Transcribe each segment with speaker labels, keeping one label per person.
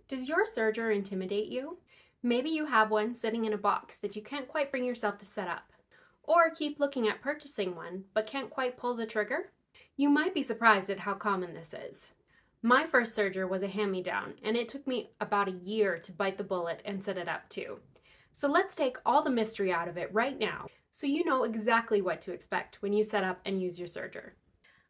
Speaker 1: Does your serger intimidate you? Maybe you have one sitting in a box that you can't quite bring yourself to set up. Or keep looking at purchasing one, but can't quite pull the trigger? You might be surprised at how common this is. My first serger was a hand-me-down, and it took me about a year to bite the bullet and set it up too. So let's take all the mystery out of it right now, so you know exactly what to expect when you set up and use your serger.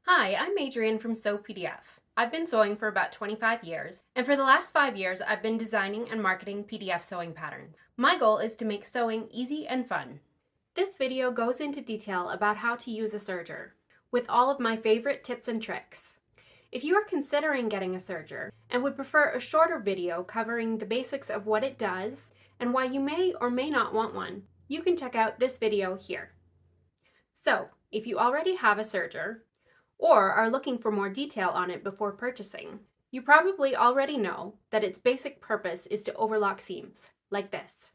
Speaker 1: Hi, I'm Adrienne from Sew PDF. I've been sewing for about 25 years, and for the last 5 years I've been designing and marketing PDF sewing patterns. My goal is to make sewing easy and fun. This video goes into detail about how to use a serger, with all of my favorite tips and tricks. If you are considering getting a serger and would prefer a shorter video covering the basics of what it does and why you may or may not want one, you can check out this video here. So, if you already have a serger, or are looking for more detail on it before purchasing, you probably already know that its basic purpose is to overlock seams, like this.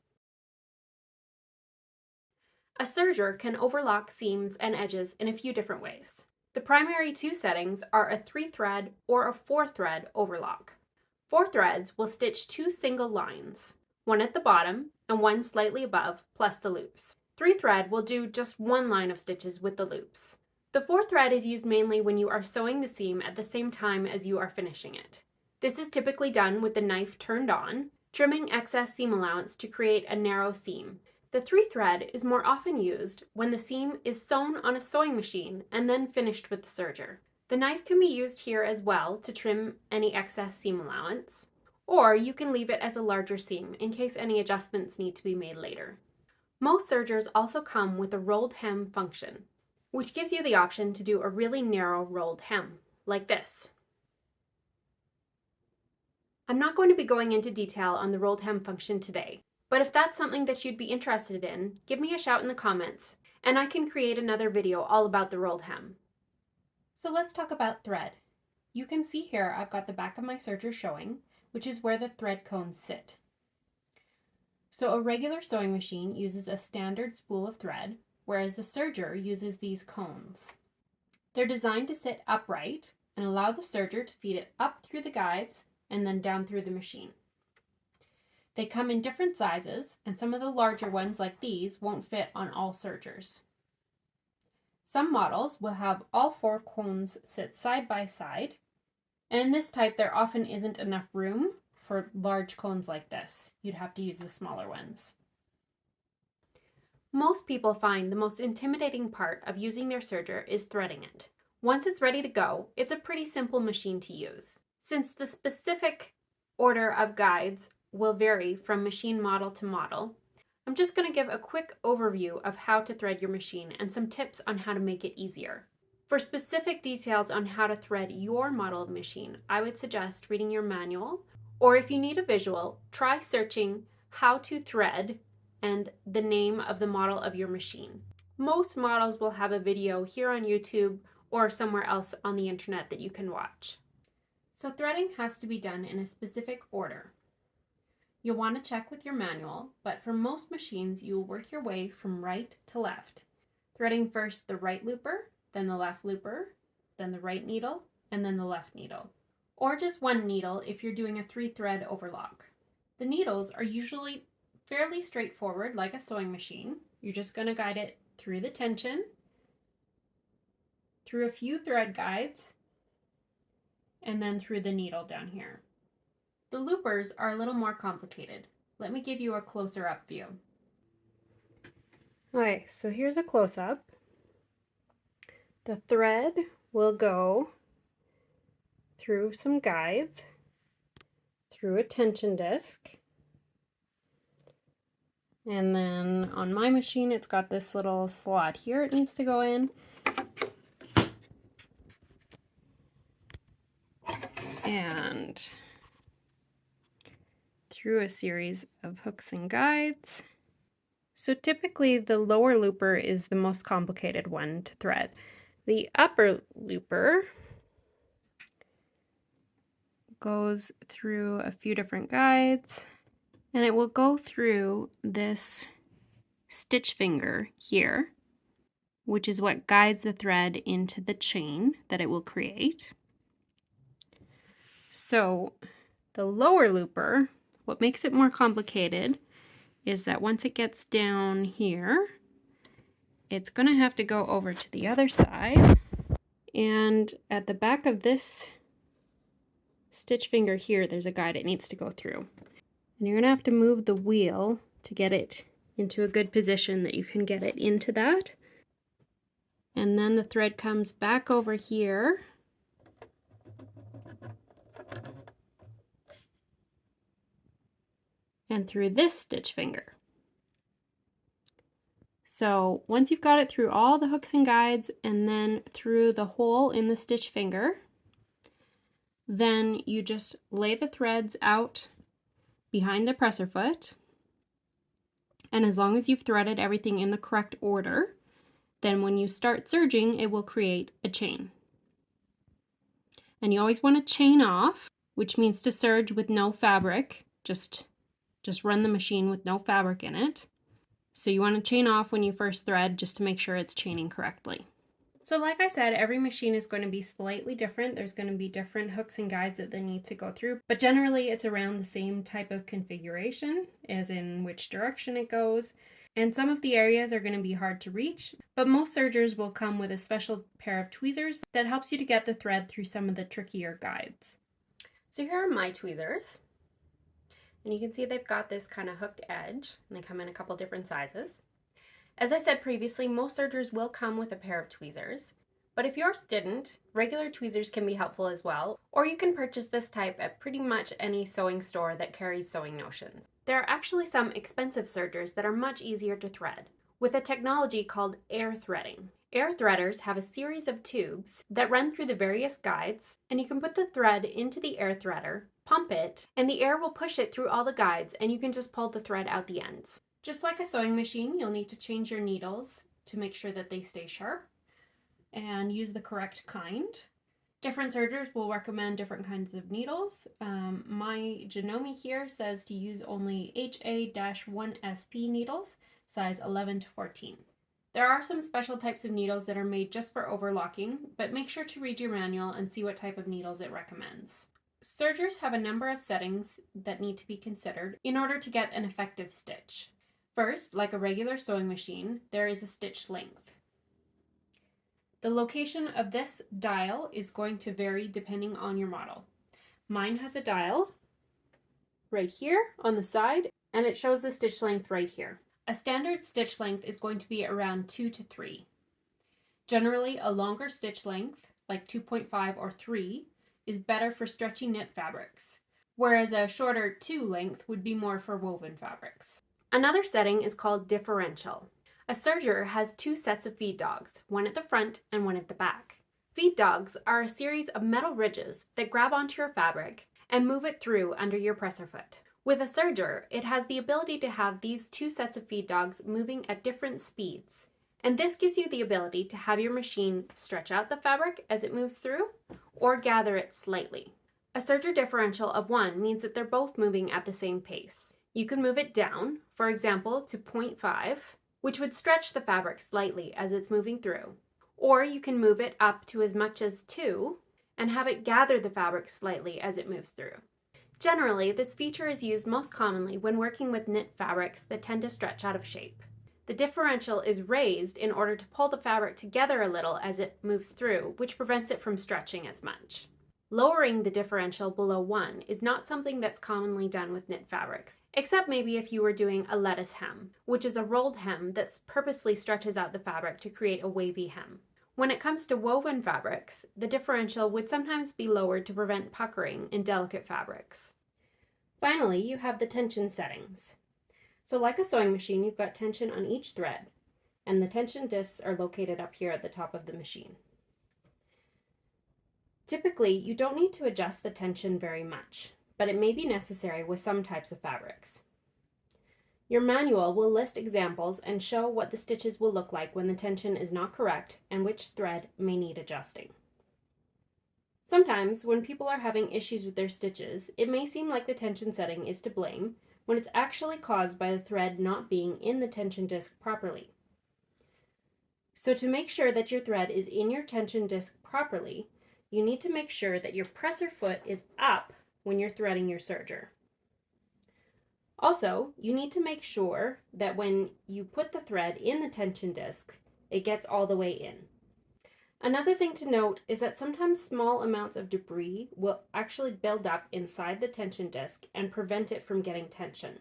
Speaker 1: A serger can overlock seams and edges in a few different ways. The primary two settings are a 3-thread or a 4-thread overlock. 4 threads will stitch 2 single lines, one at the bottom and one slightly above, plus the loops. 3-thread will do just 1 line of stitches with the loops. The 4th thread is used mainly when you are sewing the seam at the same time as you are finishing it. This is typically done with the knife turned on, trimming excess seam allowance to create a narrow seam. The 3-thread is more often used when the seam is sewn on a sewing machine and then finished with the serger. The knife can be used here as well to trim any excess seam allowance, or you can leave it as a larger seam in case any adjustments need to be made later. Most sergers also come with a rolled hem function, which gives you the option to do a really narrow rolled hem, like this. I'm not going to be going into detail on the rolled hem function today, but if that's something that you'd be interested in, give me a shout in the comments, and I can create another video all about the rolled hem. So let's talk about thread. You can see here I've got the back of my serger showing, which is where the thread cones sit. So a regular sewing machine uses a standard spool of thread, whereas the serger uses these cones. They're designed to sit upright and allow the serger to feed it up through the guides and then down through the machine. They come in different sizes, and some of the larger ones like these won't fit on all sergers. Some models will have all 4 cones sit side by side, and in this type there often isn't enough room for large cones like this. You'd have to use the smaller ones. Most people find the most intimidating part of using their serger is threading it. Once it's ready to go, it's a pretty simple machine to use. Since the specific order of guides will vary from machine model to model, I'm just going to give a quick overview of how to thread your machine and some tips on how to make it easier. For specific details on how to thread your model of machine, I would suggest reading your manual, or if you need a visual, try searching how to thread and the name of the model of your machine. Most models will have a video here on YouTube or somewhere else on the internet that you can watch. So threading has to be done in a specific order. You'll want to check with your manual, but for most machines you will work your way from right to left, threading first the right looper, then the left looper, then the right needle, and then the left needle. Or just one needle if you're doing a 3-thread overlock. The needles are usually fairly straightforward, like a sewing machine. You're just going to guide it through the tension, through a few thread guides, and then through the needle down here. The loopers are a little more complicated. Let me give you a closer up view. Okay, so here's a close-up. The thread will go through some guides, through a tension disc, and then on my machine it's got this little slot here it needs to go in. And through a series of hooks and guides. So typically the lower looper is the most complicated one to thread. The upper looper goes through a few different guides, and it will go through this stitch finger here, which is what guides the thread into the chain that it will create. So The lower looper, what makes it more complicated is that once it gets down here, it's going to have to go over to the other side. And at the back of this stitch finger here, there's a guide it needs to go through. And you're going to have to move the wheel to get it into a good position that you can get it into that. And then the thread comes back over here. And through this stitch finger. So once you've got it through all the hooks and guides and then through the hole in the stitch finger, then you just lay the threads out behind the presser foot. And as long as you've threaded everything in the correct order, then when you start serging, it will create a chain. And you always want to chain off, which means to serge with no fabric. Just run the machine with no fabric in it. So you want to chain off when you first thread just to make sure it's chaining correctly. So like I said, every machine is going to be slightly different. There's going to be different hooks and guides that they need to go through, but generally it's around the same type of configuration, as in which direction it goes. And some of the areas are going to be hard to reach, but most sergers will come with a special pair of tweezers that helps you to get the thread through some of the trickier guides. So here are my tweezers. And you can see they've got this kind of hooked edge, and they come in a couple different sizes. As I said previously, most sergers will come with a pair of tweezers, but if yours didn't, regular tweezers can be helpful as well, or you can purchase this type at pretty much any sewing store that carries sewing notions. There are actually some expensive sergers that are much easier to thread, with a technology called air threading. Air threaders have a series of tubes that run through the various guides, and you can put the thread into the air threader, pump it, and the air will push it through all the guides, and you can just pull the thread out the ends. Just like a sewing machine, you'll need to change your needles to make sure that they stay sharp and use the correct kind. Different sergers will recommend different kinds of needles. My Janome here says to use only HA-1SP needles, size 11 to 14. There are some special types of needles that are made just for overlocking, but make sure to read your manual and see what type of needles it recommends. Sergers have a number of settings that need to be considered in order to get an effective stitch. First, like a regular sewing machine, there is a stitch length. The location of this dial is going to vary depending on your model. Mine has a dial right here on the side, and it shows the stitch length right here. A standard stitch length is going to be around 2 to 3. Generally, a longer stitch length, like 2.5 or 3, is better for stretchy knit fabrics, whereas a shorter 2 length would be more for woven fabrics. Another setting is called differential. A serger has 2 sets of feed dogs, one at the front and one at the back. Feed dogs are a series of metal ridges that grab onto your fabric and move it through under your presser foot. With a serger, it has the ability to have these 2 sets of feed dogs moving at different speeds. And this gives you the ability to have your machine stretch out the fabric as it moves through or gather it slightly. A serger differential of 1 means that they're both moving at the same pace. You can move it down, for example, to 0.5, which would stretch the fabric slightly as it's moving through. Or you can move it up to as much as 2 and have it gather the fabric slightly as it moves through. Generally, this feature is used most commonly when working with knit fabrics that tend to stretch out of shape. The differential is raised in order to pull the fabric together a little as it moves through, which prevents it from stretching as much. Lowering the differential below 1 is not something that's commonly done with knit fabrics, except maybe if you were doing a lettuce hem, which is a rolled hem that purposely stretches out the fabric to create a wavy hem. When it comes to woven fabrics, the differential would sometimes be lowered to prevent puckering in delicate fabrics. Finally, you have the tension settings. So like a sewing machine, you've got tension on each thread, and the tension discs are located up here at the top of the machine. Typically, you don't need to adjust the tension very much, but it may be necessary with some types of fabrics. Your manual will list examples and show what the stitches will look like when the tension is not correct and which thread may need adjusting. Sometimes, when people are having issues with their stitches, it may seem like the tension setting is to blame when it's actually caused by the thread not being in the tension disc properly. So to make sure that your thread is in your tension disc properly, you need to make sure that your presser foot is up when you're threading your serger. Also, you need to make sure that when you put the thread in the tension disc, it gets all the way in. Another thing to note is that sometimes small amounts of debris will actually build up inside the tension disc and prevent it from getting tension.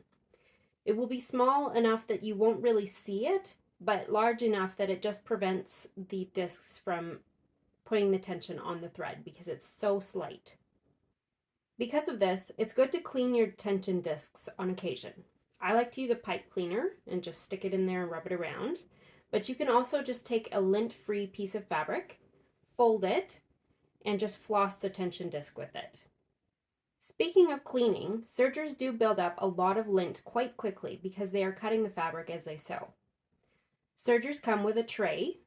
Speaker 1: It will be small enough that you won't really see it, but large enough that it just prevents the discs from putting the tension on the thread because it's so slight. Because of this, it's good to clean your tension discs on occasion. I like to use a pipe cleaner and just stick it in there and rub it around, but you can also just take a lint-free piece of fabric, fold it, and just floss the tension disc with it. Speaking of cleaning, sergers do build up a lot of lint quite quickly because they are cutting the fabric as they sew. Sergers come with a tray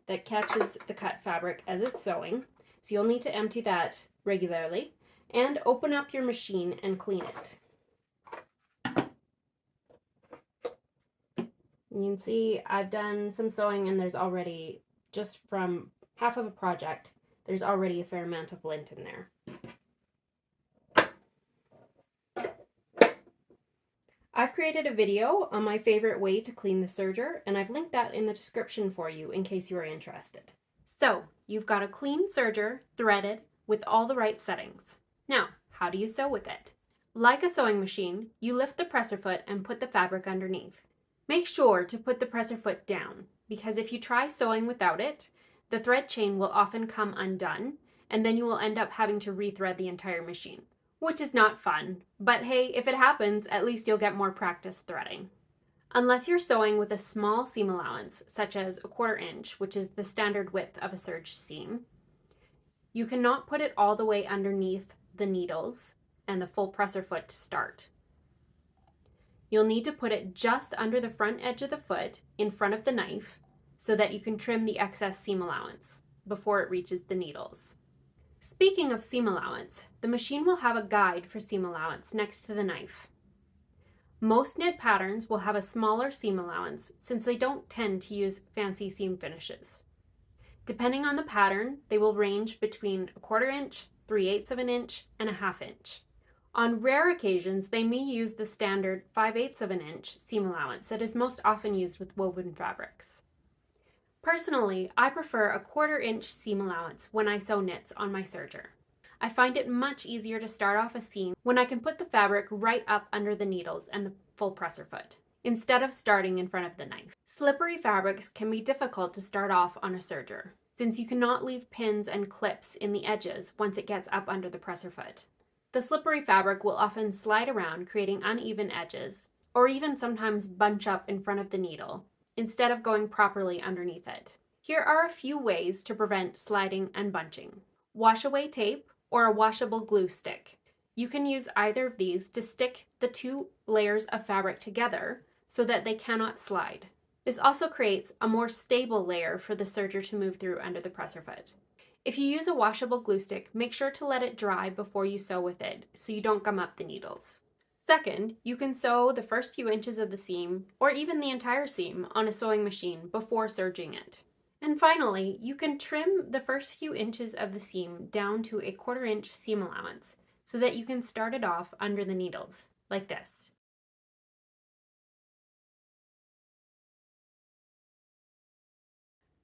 Speaker 1: that catches the cut fabric as it's sewing, so you'll need to empty that regularly and open up your machine and clean it. You can see I've done some sewing and there's already, just from half of a project, there's already a fair amount of lint in there. I've created a video on my favorite way to clean the serger, and I've linked that in the description for you in case you are interested. So, you've got a clean serger, threaded, with all the right settings. Now, how do you sew with it? Like a sewing machine, you lift the presser foot and put the fabric underneath. Make sure to put the presser foot down, because if you try sewing without it, the thread chain will often come undone, and then you will end up having to rethread the entire machine, which is not fun, but hey, if it happens, at least you'll get more practice threading. Unless you're sewing with a small seam allowance, such as a 1/4 inch, which is the standard width of a serge seam, you cannot put it all the way underneath the needles and the full presser foot to start. You'll need to put it just under the front edge of the foot in front of the knife so that you can trim the excess seam allowance before it reaches the needles. Speaking of seam allowance, the machine will have a guide for seam allowance next to the knife. Most knit patterns will have a smaller seam allowance since they don't tend to use fancy seam finishes. Depending on the pattern, they will range between a 1/4 inch, 3/8 of an inch, and a 1/2 inch. On rare occasions, they may use the standard 5/8 of an inch seam allowance that is most often used with woven fabrics. Personally, I prefer a 1/4 inch seam allowance when I sew knits on my serger. I find it much easier to start off a seam when I can put the fabric right up under the needles and the full presser foot, instead of starting in front of the knife. Slippery fabrics can be difficult to start off on a serger, since you cannot leave pins and clips in the edges once it gets up under the presser foot. The slippery fabric will often slide around, creating uneven edges, or even sometimes bunch up in front of the needle, instead of going properly underneath it. Here are a few ways to prevent sliding and bunching. Wash away tape or a washable glue stick. You can use either of these to stick the 2 layers of fabric together so that they cannot slide. This also creates a more stable layer for the serger to move through under the presser foot. If you use a washable glue stick, make sure to let it dry before you sew with it so you don't gum up the needles. Second, you can sew the first few inches of the seam, or even the entire seam, on a sewing machine before serging it. And finally, you can trim the first few inches of the seam down to a 1/4 inch seam allowance so that you can start it off under the needles, like this.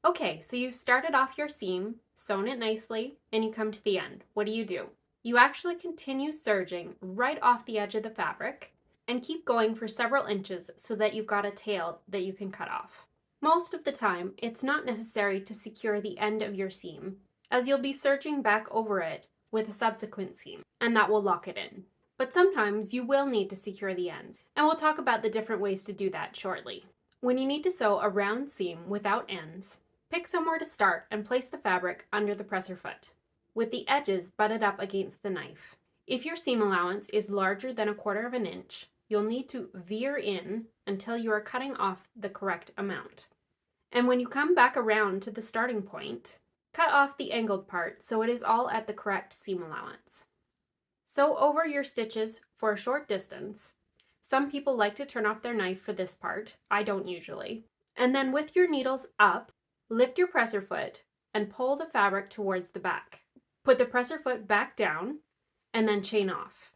Speaker 1: Okay, so you've started off your seam, sewn it nicely, and you come to the end. What do? You actually continue serging right off the edge of the fabric and keep going for several inches so that you've got a tail that you can cut off. Most of the time, it's not necessary to secure the end of your seam, as you'll be serging back over it with a subsequent seam, and that will lock it in. But sometimes you will need to secure the ends, and we'll talk about the different ways to do that shortly. When you need to sew a round seam without ends, pick somewhere to start and place the fabric under the presser foot, with the edges butted up against the knife. If your seam allowance is larger than a 1/4 of an inch, you'll need to veer in until you are cutting off the correct amount. And when you come back around to the starting point, cut off the angled part so it is all at the correct seam allowance. Sew over your stitches for a short distance. Some people like to turn off their knife for this part. I don't usually. And then with your needles up, lift your presser foot and pull the fabric towards the back. Put the presser foot back down and then chain off.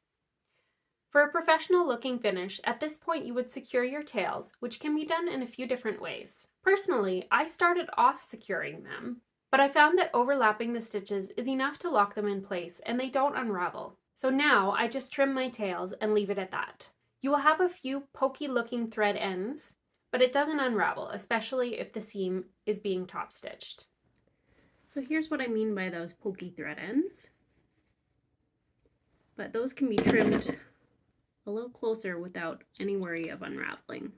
Speaker 1: For a professional looking finish, at this point you would secure your tails, which can be done in a few different ways. Personally, I started off securing them, but I found that overlapping the stitches is enough to lock them in place and they don't unravel. So now I just trim my tails and leave it at that. You will have a few pokey looking thread ends, but it doesn't unravel, especially if the seam is being top stitched. So here's what I mean by those pokey thread ends. But those can be trimmed a little closer without any worry of unraveling.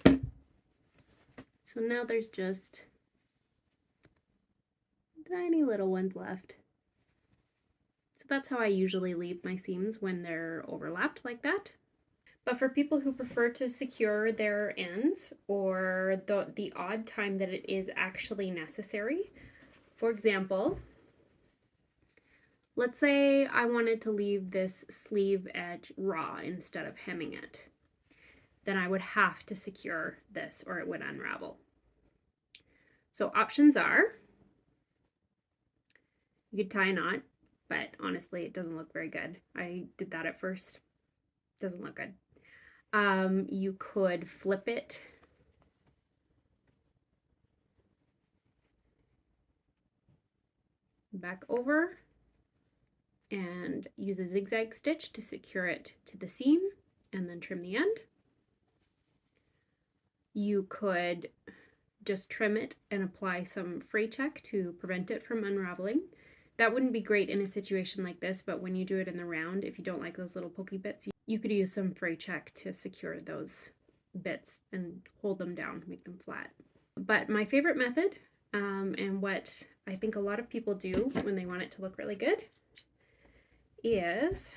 Speaker 1: So now there's just tiny little ones left. So that's how I usually leave my seams when they're overlapped like that. But for people who prefer to secure their ends, or the odd time that it is actually necessary, for example, let's say I wanted to leave this sleeve edge raw instead of hemming it, then I would have to secure this or it would unravel. So options are, you could tie a knot, but honestly it doesn't look very good. I did that at first. Doesn't look good. You could flip it back over and use a zigzag stitch to secure it to the seam and then trim the end. You could just trim it and apply some fray check to prevent it from unraveling. That wouldn't be great in a situation like this, but when you do it in the round, if you don't like those little pokey bits, you could use some fray check to secure those bits and hold them down, make them flat. But my favorite method, and what I think a lot of people do when they want it to look really good, is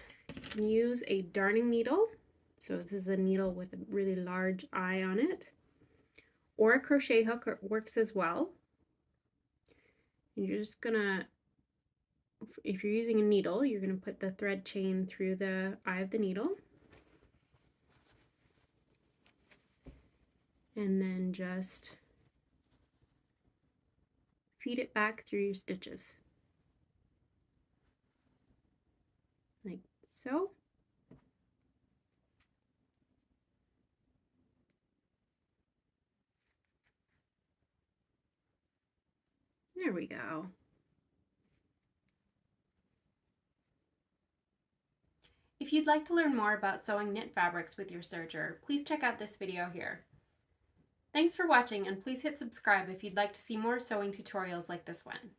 Speaker 1: use a darning needle. So this is a needle with a really large eye on it, or a crochet hook works as well. And you're just gonna, if you're using a needle, you're gonna put the thread chain through the eye of the needle, and then just feed it back through your stitches, like so. There we go. If you'd like to learn more about sewing knit fabrics with your serger, please check out this video here. Thanks for watching, and please hit subscribe if you'd like to see more sewing tutorials like this one.